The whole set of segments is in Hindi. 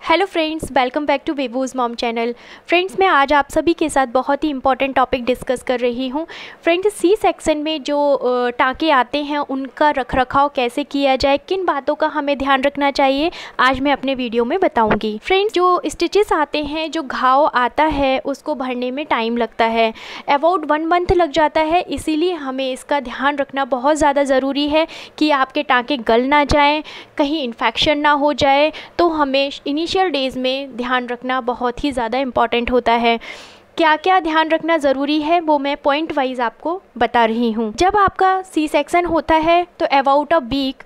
Hello friends, welcome back to बेबूज़ मॉम चैनल। फ्रेंड्स, मैं आज आप सभी के साथ बहुत ही इंपॉर्टेंट टॉपिक डिस्कस कर रही हूँ। फ्रेंड्स, सी सेक्शन में जो टाँके आते हैं उनका रखरखाव कैसे किया जाए, किन बातों का हमें ध्यान रखना चाहिए, आज मैं अपने वीडियो में बताऊँगी। फ्रेंड्स, जो स्टिचेस आते हैं, जो घाव आता है उसको भरने में टाइम लगता है, अबाउट 1 मंथ लग जाता है। इसीलिए हमें इसका ध्यान रखना बहुत ज़्यादा ज़रूरी है कि आपके टाँके गल ना जाएँ, कहीं इन्फेक्शन ना हो जाए। तो हमें इनिशियल डेज़ में ध्यान रखना बहुत ही ज़्यादा इम्पॉर्टेंट होता है। क्या क्या ध्यान रखना ज़रूरी है वो मैं पॉइंट वाइज आपको बता रही हूँ। जब आपका सी सेक्शन होता है तो अबाउट अ वीक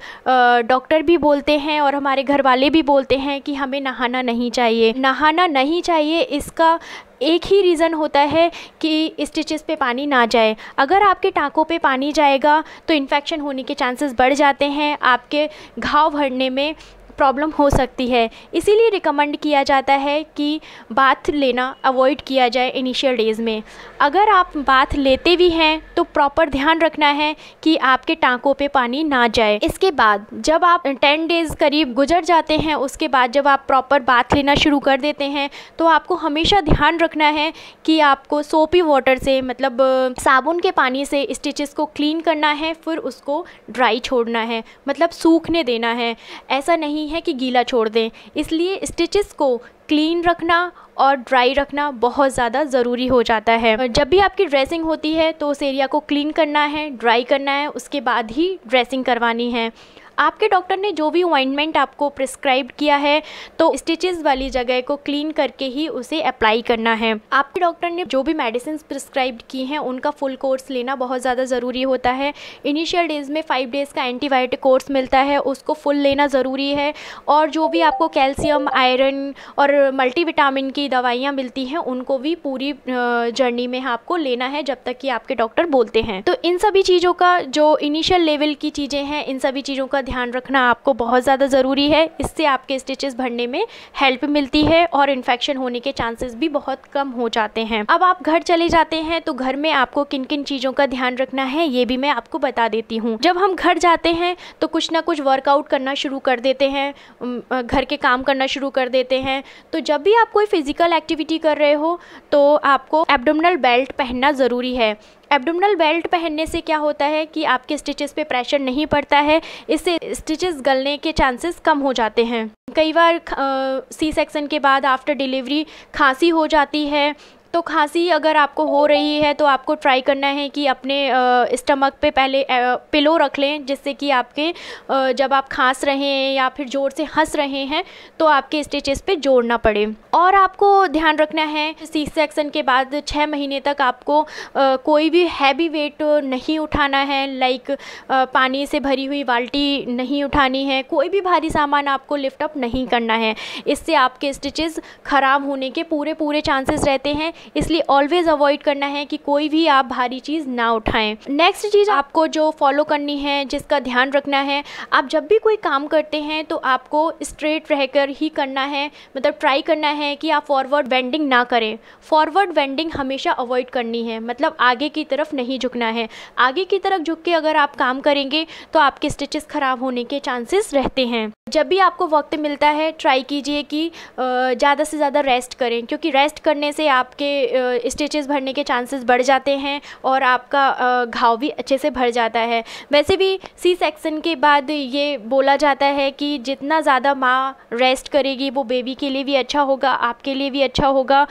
डॉक्टर भी बोलते हैं और हमारे घर वाले भी बोलते हैं कि हमें नहाना नहीं चाहिए। नहाना नहीं चाहिए, इसका एक ही रीज़न होता है कि स्टिचेस पे पानी ना जाए। अगर आपके टाँकों पे पानी जाएगा तो इन्फेक्शन होने के चांसेस बढ़ जाते हैं, आपके घाव भरने में प्रॉब्लम हो सकती है। इसीलिए रिकमेंड किया जाता है कि बाथ लेना अवॉइड किया जाए इनिशियल डेज़ में। अगर आप बाथ लेते भी हैं तो प्रॉपर ध्यान रखना है कि आपके टाँकों पे पानी ना जाए। इसके बाद जब आप 10 डेज़ करीब गुजर जाते हैं, उसके बाद जब आप प्रॉपर बाथ लेना शुरू कर देते हैं तो आपको हमेशा ध्यान रखना है कि आपको सोपी वाटर से, मतलब साबुन के पानी से स्टिचेस को क्लीन करना है, फिर उसको ड्राई छोड़ना है, मतलब सूखने देना है। ऐसा नहीं है कि गीला छोड़ दें। इसलिए स्टिचेस को क्लीन रखना और ड्राई रखना बहुत ज़्यादा ज़रूरी हो जाता है। जब भी आपकी ड्रेसिंग होती है तो उस एरिया को क्लीन करना है, ड्राई करना है, उसके बाद ही ड्रेसिंग करवानी है। आपके डॉक्टर ने जो भी ऑइंटमेंट आपको प्रिस्क्राइब किया है तो स्टिचेस वाली जगह को क्लीन करके ही उसे अप्लाई करना है। आपके डॉक्टर ने जो भी मेडिसिन प्रिस्क्राइब की हैं उनका फुल कोर्स लेना बहुत ज़्यादा ज़रूरी होता है। इनिशियल डेज़ में 5 डेज़ का एंटीबायोटिक कोर्स मिलता है, उसको फुल लेना ज़रूरी है। और जो भी आपको कैल्शियम, आयरन और मल्टीविटामिन की दवाइयाँ मिलती हैं उनको भी पूरी जर्नी में आपको लेना है जब तक कि आपके डॉक्टर बोलते हैं। तो इन सभी चीज़ों का, जो इनिशियल लेवल की चीज़ें हैं, इन सभी चीज़ों का ध्यान रखना आपको बहुत ज़्यादा ज़रूरी है। इससे आपके स्टिचेस भरने में हेल्प मिलती है और इन्फेक्शन होने के चांसेस भी बहुत कम हो जाते हैं। अब आप घर चले जाते हैं तो घर में आपको किन किन चीज़ों का ध्यान रखना है ये भी मैं आपको बता देती हूँ। जब हम घर जाते हैं तो कुछ ना कुछ वर्कआउट करना शुरू कर देते हैं, घर के काम करना शुरू कर देते हैं। तो जब भी आप कोई फिजिकल एक्टिविटी कर रहे हो तो आपको एब्डोमिनल बेल्ट पहनना ज़रूरी है। एब्डोमिनल बेल्ट पहनने से क्या होता है कि आपके स्टिचेस पे प्रेशर नहीं पड़ता है, इससे स्टिचेस गलने के चांसेस कम हो जाते हैं। कई बार सी सेक्शन के बाद आफ्टर डिलीवरी खांसी हो जाती है। तो खांसी अगर आपको हो रही है तो आपको ट्राई करना है कि अपने स्टमक पे पहले पिलो रख लें, जिससे कि आपके जब आप खांस रहे हैं या फिर ज़ोर से हंस रहे हैं तो आपके स्टिचेस पे जोर ना पड़े। और आपको ध्यान रखना है सी सेक्शन के बाद 6 महीने तक आपको कोई भी हैवी वेट नहीं उठाना है, लाइक पानी से भरी हुई बाल्टी नहीं उठानी है, कोई भी भारी सामान आपको लिफ्ट अप नहीं करना है। इससे आपके स्टिचेस ख़राब होने के पूरे चांसेस रहते हैं। इसलिए ऑलवेज अवॉइड करना है कि कोई भी आप भारी चीज़ ना उठाएं। नेक्स्ट चीज़ आपको जो फॉलो करनी है, जिसका ध्यान रखना है, आप जब भी कोई काम करते हैं तो आपको स्ट्रेट रहकर ही करना है, मतलब ट्राई करना है कि आप फॉरवर्ड बेंडिंग ना करें। फॉरवर्ड बेंडिंग हमेशा अवॉइड करनी है, मतलब आगे की तरफ नहीं झुकना है। आगे की तरफ झुक के अगर आप काम करेंगे तो आपके स्टिचेस ख़राब होने के चांसेस रहते हैं। जब भी आपको वक्त मिलता है ट्राई कीजिए कि ज़्यादा से ज़्यादा रेस्ट करें, क्योंकि रेस्ट करने से आपके स्टिचेस भरने के चांसेस बढ़ जाते हैं और आपका घाव भी अच्छे से भर जाता है। वैसे भी सी सेक्शन के बाद ये बोला जाता है कि जितना ज़्यादा माँ रेस्ट करेगी वो बेबी के लिए भी अच्छा होगा, आपके लिए भी अच्छा होगा।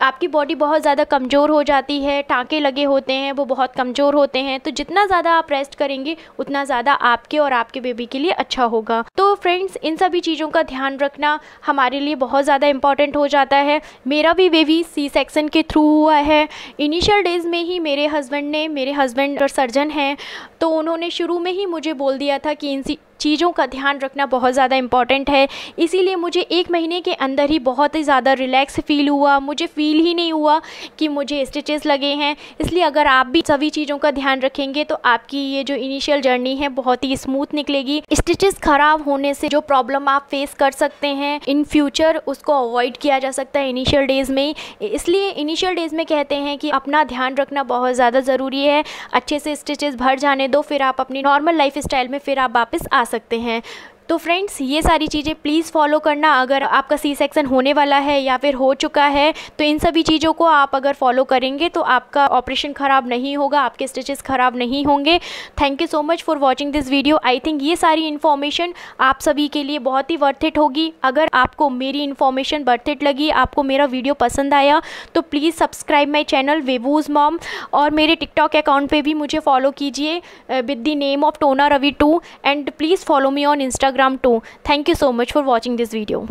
आपकी बॉडी बहुत ज़्यादा कमज़ोर हो जाती है, टाँके लगे होते हैं वो बहुत कमज़ोर होते हैं, तो जितना ज़्यादा आप रेस्ट करेंगे उतना ज़्यादा आपके और आपके बेबी के लिए अच्छा होगा। तो फ्रेंड्स, इन सभी चीज़ों का ध्यान रखना हमारे लिए बहुत ज़्यादा इम्पॉर्टेंट हो जाता है। मेरा भी बेबी सी सेक्शन के थ्रू हुआ है। इनिशियल डेज़ में ही मेरे हस्बैंड और सर्जन हैं, तो उन्होंने शुरू में ही मुझे बोल दिया था कि इन चीज़ों का ध्यान रखना बहुत ज़्यादा इम्पॉर्टेंट है। इसीलिए मुझे 1 महीने के अंदर ही बहुत ही ज़्यादा रिलैक्स फील हुआ, मुझे फील ही नहीं हुआ कि मुझे स्टिचेस लगे हैं। इसलिए अगर आप भी सभी चीज़ों का ध्यान रखेंगे तो आपकी ये जो इनिशियल जर्नी है बहुत ही स्मूथ निकलेगी। स्टिचेस ख़राब होने से जो प्रॉब्लम आप फेस कर सकते हैं इन फ्यूचर, उसको अवॉइड किया जा सकता है इनिशियल डेज़ में। इसलिए इनिशियल डेज़ में कहते हैं कि अपना ध्यान रखना बहुत ज़्यादा ज़रूरी है। अच्छे से स्टिचेस भर जाने दो, फिर आप अपनी नॉर्मल लाइफ स्टाइल में फिर आप वापस आ सकते हैं। तो फ्रेंड्स ये सारी चीज़ें प्लीज़ फॉलो करना। अगर आपका सी सेक्शन होने वाला है या फिर हो चुका है तो इन सभी चीज़ों को आप अगर फॉलो करेंगे तो आपका ऑपरेशन ख़राब नहीं होगा, आपके स्टिचेस ख़राब नहीं होंगे। Thank you so much for watching this video. I think ये सारी इन्फॉर्मेशन आप सभी के लिए बहुत ही वर्थ इट होगी। अगर आपको मेरी इन्फॉर्मेशन वर्थ इट लगी, आपको मेरा वीडियो पसंद आया तो प्लीज़ सब्सक्राइब माई चैनल वेबूज़ मॉम, और मेरे टिकटॉक अकाउंट पे भी मुझे फॉलो कीजिए विद द नेम ऑफ टोना Ravi 2, and please follow me on Instagram too. Thank you so much for watching this video.